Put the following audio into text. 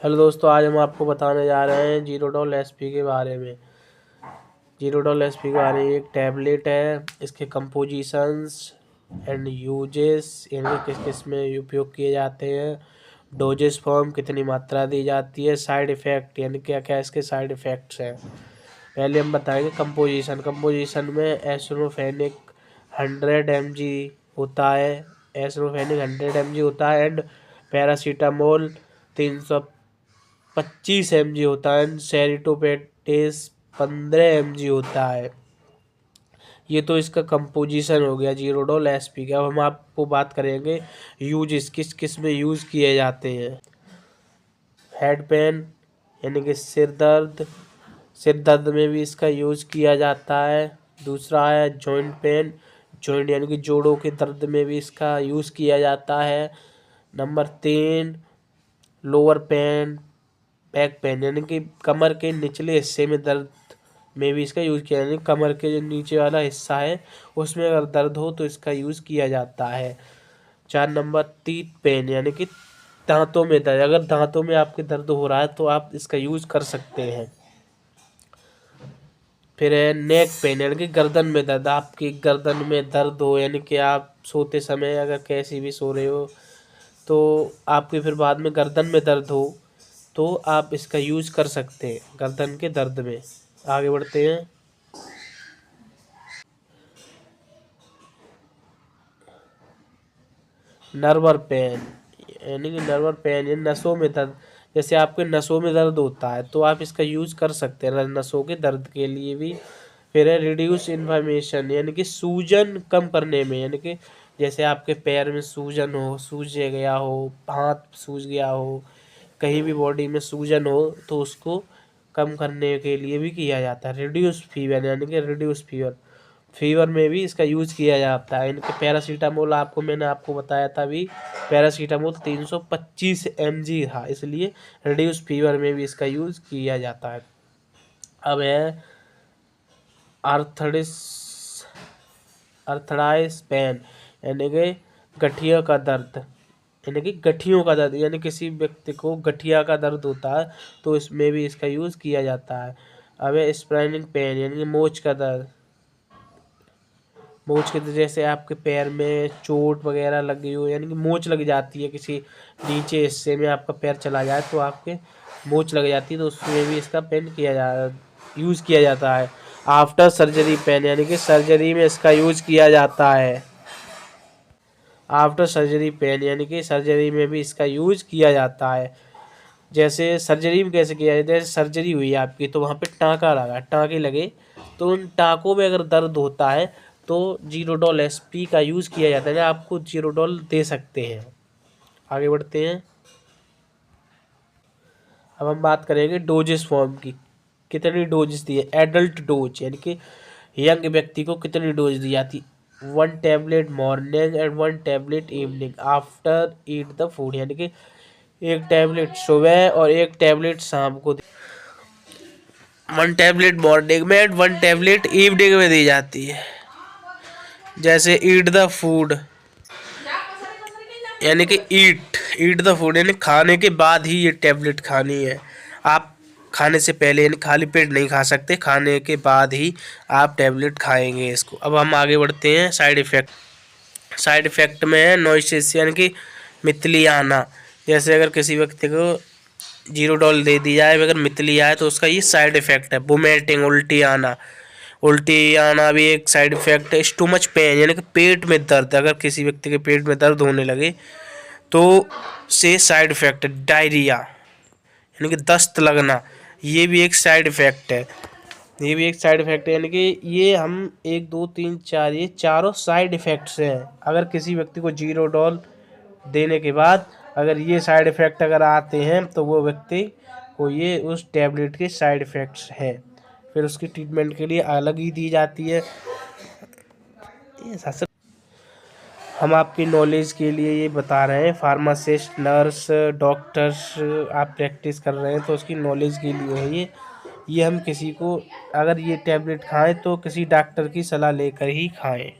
Hello दोस्तों, आज हम आपको बताने जा रहे हैं जीरोडॉल एसपी के बारे में। जीरोडॉल एसपी के बारे में एक टैबलेट है। इसके कंपोजिशंस एंड यूजेस यानी किस किस में उपयोग किए जाते हैं, डोजेस फॉर्म कितनी मात्रा दी जाती है, साइड इफ़ेक्ट यानी क्या क्या इसके साइड इफ़ेक्ट्स हैं। पहले हम बताएंगे कंपोजिशन में एस्ट्रोफेनिक 100 mg होता है। एस्ट्रोफेनिक 100 mg होता है एंड पैरासीटामोल 325 mg होता है। सेरिटोपेटेस 15 mg होता है। ये तो इसका कंपोजिशन हो गया जीरोडॉल एसपी का। अब हम आपको बात करेंगे यूज किस किस में यूज़ किए जाते हैं। हेड पेन यानी कि सिर दर्द में भी इसका यूज़ किया जाता है। दूसरा है जॉइंट पेन, जॉइंट यानी कि जोड़ों के दर्द में भी इसका यूज़ किया जाता है। Number 3 lower pain, back pain यानी कि कमर के निचले हिस्से में दर्द में भी इसका यूज़ किया, यानी कमर के जो नीचे वाला हिस्सा है उसमें अगर दर्द हो तो इसका यूज़ किया जाता है। 4 नंबर टीथ पेन यानी कि दांतों में दर्द, अगर दांतों में आपके दर्द हो रहा है तो आप इसका यूज़ कर सकते हैं। फिर है नेक पेन यानी कि गर्दन में दर्द, आपकी गर्दन में दर्द हो यानी कि आप सोते समय अगर कैसी भी सो रहे हो तो आपके फिर बाद में गर्दन में दर्द हो तो आप इसका यूज़ कर सकते हैं गर्दन के दर्द में। आगे बढ़ते हैं। नर्वर पेन यानी कि नर्वर पेन यानी नसों में दर्द, जैसे आपके नसों में दर्द होता है तो आप इसका यूज़ कर सकते हैं नसों के दर्द के लिए भी। फिर है रिड्यूस इन्फ्लेमेशन यानी कि सूजन कम करने में, यानी कि जैसे आपके पैर में सूजन हो, सूज गया हो, हाथ सूज गया हो, कहीं भी बॉडी में सूजन हो तो उसको कम करने के लिए भी किया जाता है। रिड्यूस फीवर यानी कि रिड्यूस फीवर में भी इसका यूज़ किया जाता है। इनके पैरासीटामोल मैंने आपको बताया था अभी, पैरासीटामोल 325 mg था, इसलिए रिड्यूस फीवर में भी इसका यूज़ किया जाता है। अब है अर्थराइटिस पेन यानी कि गठिया का दर्द, यानी कि गठियों का दर्द, यानी किसी व्यक्ति को गठिया का दर्द होता है तो इसमें भी इसका यूज़ किया जाता है। अब है स्प्राइनिंग पेन यानी कि मोच का दर्द, मोच के जैसे आपके पैर में चोट वगैरह लगी हो यानी कि मोच लग जाती है, किसी नीचे हिस्से में आपका पैर चला जाए तो आपके मोच लग जाती है तो उसमें भी इसका यूज़ किया जाता है। आफ्टर सर्जरी पेन यानी कि सर्जरी में इसका यूज़ किया जाता है। आफ्टर सर्जरी पेन यानी कि सर्जरी में भी इसका यूज़ किया जाता है। जैसे सर्जरी में कैसे किया जाता है, जैसे सर्जरी हुई आपकी तो वहाँ पे टाँके लगे तो उन टाँकों में अगर दर्द होता है तो जीरोडॉल एसपी का यूज़ किया जाता है, आपको जीरोडॉल दे सकते हैं। आगे बढ़ते हैं। अब हम बात करेंगे डोजेस फॉर्म की, कितनी डोजेस दी है। एडल्ट डोज यानी कि यंग व्यक्ति को कितनी डोज दी जाती, 1 tablet morning and 1 tablet evening after eat the food, यानी कि 1 टैबलेट सुबह और 1 टैबलेट शाम को, 1 टैबलेट मॉर्निंग में एंड 1 टैबलेट इवनिंग में दी जाती है। जैसे ईट द फूड यानी कि ईट द फूड यानी खाने के बाद ही ये टैबलेट खानी है। आप खाने से पहले यानी खाली पेट नहीं खा सकते, खाने के बाद ही आप टैबलेट खाएंगे इसको। अब हम आगे बढ़ते हैं। साइड इफ़ेक्ट में है नॉइसेस यानी कि मितली आना, जैसे अगर किसी व्यक्ति को जीरोडॉल दे दी जाए अगर मितली आए तो उसका ये साइड इफ़ेक्ट है। वोमिटिंग उल्टी आना भी एक साइड इफ़ेक्ट है। स्टोमच पेन यानी कि पेट में दर्द, अगर किसी व्यक्ति के पेट में दर्द होने लगे तो से साइड इफ़ेक्ट है। डायरिया यानी कि दस्त लगना, ये भी एक साइड इफ़ेक्ट है। यानी कि ये हम 1 2 3 4 ये चारों साइड इफ़ेक्ट्स हैं। अगर किसी व्यक्ति को जीरोडॉल देने के बाद अगर ये साइड इफ़ेक्ट अगर आते हैं तो वो व्यक्ति को ये उस टैबलेट के साइड इफ़ेक्ट्स हैं। फिर उसकी ट्रीटमेंट के लिए अलग ही दी जाती है। हम आपकी नॉलेज के लिए ये बता रहे हैं, फार्मासिस्ट, नर्स, डॉक्टर्स आप प्रैक्टिस कर रहे हैं तो उसकी नॉलेज के लिए है ये हम किसी को अगर ये टैबलेट खाएं तो किसी डॉक्टर की सलाह लेकर ही खाएं।